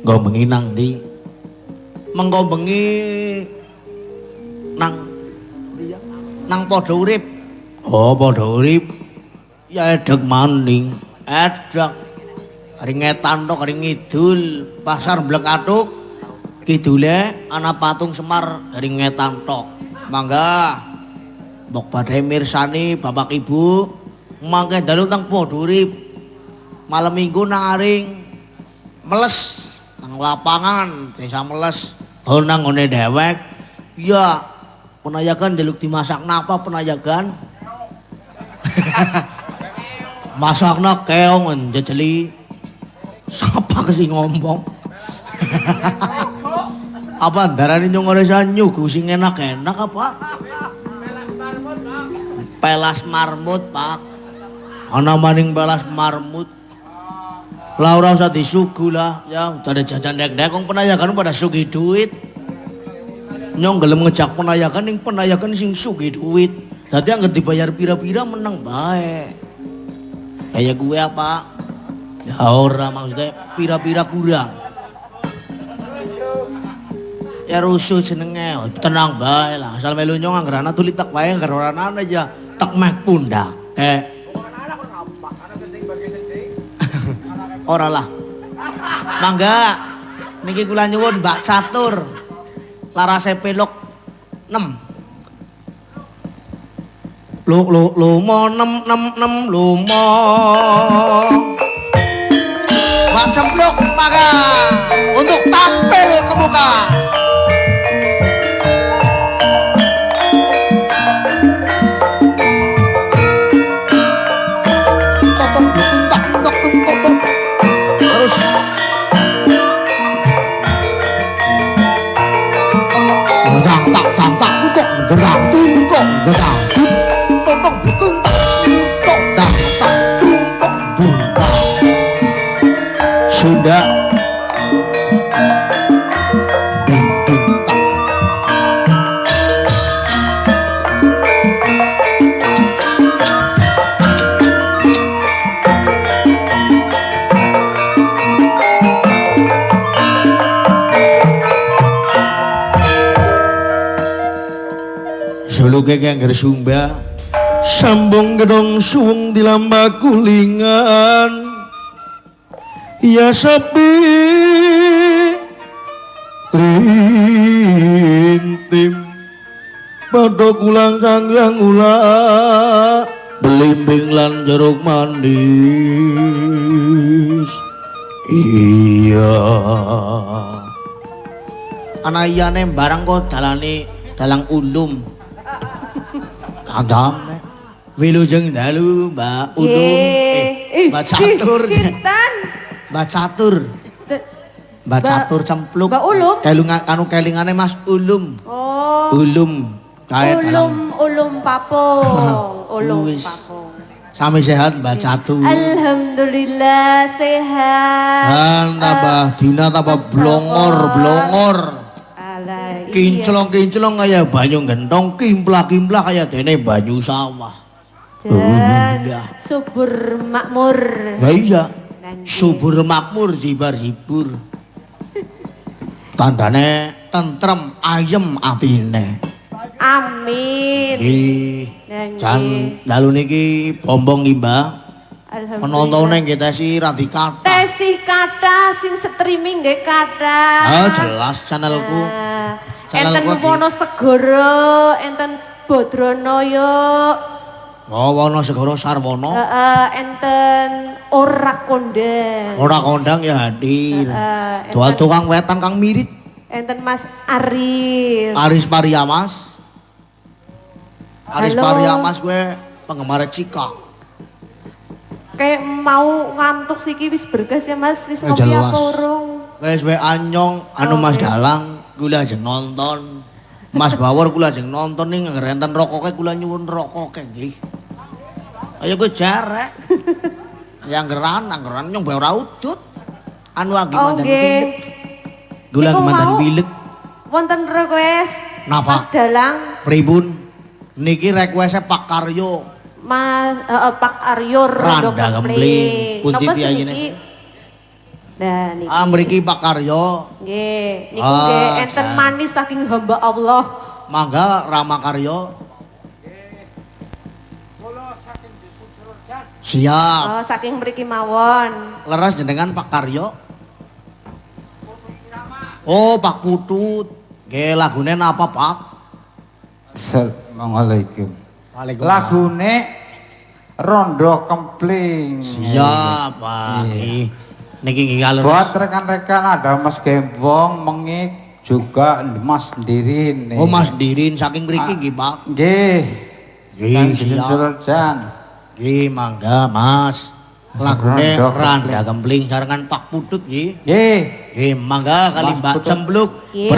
Nggo bengi nang ndi? Mengko bengi nang padha urip. Oh, padha urip. Ya edeg maning. Edeg. Kari ngetan tok kari ngidul, pasar Blekathuk. Kidule ana patung Semar dari ngetan tok. Mangga mbok badhe mirsani Bapak Ibu mangke dalu teng padha urip. Malam Minggu nang aring meles nang lapangan desa meles. Oh, nang ngene dhewek. Iya, penayagan jaluk dimasak napa penayagan? Masakna keong njejeli. Sapa kesing ngomong? Apa darane nyong oresan nyugu sing enak-enak apa? Pelas marmut, Pak. Ana maning pelas marmut. Lah ora usah disugu lah, ya jare jajan dek-dek wong penayagan pada sugih duit. Nyong gelem ngejak penayagan ning penayagan sing sugih duit. Dadi anggere dibayar pira-pira meneng bae. Kayak gue apa? Ya ora maksudnya pira-pira kurang. Ya rusuh jenenge, tenang bae lah. Asal melu nyong anggere ana tulit tak bae anggere ora ana aja tak mek pundak. Ora lah. Mangga niki kula nyuwun Mbak Catur. Larase peluk 6. Lumo 6 lumo. Mbak Cempluk mangga untuk tampil ke muka. Terus Sunda Solo keke anggar Sumba sambung gedong suwung di lamba kulingan. Ya sepi rintim padha kulang sanggang ula belimbing lan jeruk manis. Iya ana iyane barang kok dalane dalang ulum kandam wilujeng dalu Mbak Ulum Mbak Catur Mbak Catur Mbak Catur Cempluk Mbak Ulum anu kelingane Mas Ulum. Oh Ulum kae dalang Ulum papong Ulum papong sami sehat Mbak Catur. Alhamdulillah sehat. Tambah dina tambah blongor kinclong kaya banyu gentong, kimplah kaya dene banyu sawah. Subur makmur. Ya iya. Subur makmur zibar-zibur. Tandane tentrem ayem atine. Amin. Jan dalu niki bombong ki, Mbak. Penontonnya kita sih radi kata. Tesih kata sing streaming nggih kata. Jelas channelku. Enten Wonosegoro, enten Badranaya. Oh, Wonosegoro Sarwono. Enten Ora Kondang. Ora Kondang ya hadir. Doa tukang wetan kang mirip. Enten Mas Aris. Aris Pariamas. Aris Pariamas gue penggemar Cika. Kayak mau ngantuk siki wis bergas ya Mas, wis ngopi apa urung? Wis wae anyong anu Mas Dalang kula ajeng nonton. Mas Bawor kula ajeng nonton ning ngrenten rokoke kula nyuwun rokoke nggih. Ayo gue jarek. Yang geran nyong bae ora udut. Anu agi mandan pilek. Kula agi mandan pilek. Wonten request Napa? Mas Dalang. Pripun? Niki request Pak Karyo. Mas Pak Aryo Rondo Randa Kempling. Pundi piyayine? Nah niki. Mriki Pak Karyo. Nggih, niku nggih enten manis saking hamba Allah. Mangga Rama Karyo. Siap. Oh, saking mriki mawon. Leres jenengan Pak Karyo. Oh, Pak Putut. Nggih, lagune napa, Pak? Assalamualaikum. Waalaikumsalam. Lagune Rondo Kempling. Siap, Pak. Niki nggih kalih. Buat rekan-rekan ada Mas Gembong, Mengik, juga Mas Dirin. Oh, Mas Dirin saking mriki nggih, Pak. Nggih. Nggih, siap. Sultan. Nggih, mangga, Mas. Lagune Randa Kempling sarengan Pak Putut nggih. Nggih. Nggih, mangga kali Mas Mbak Putut. Cempluk. Nggih.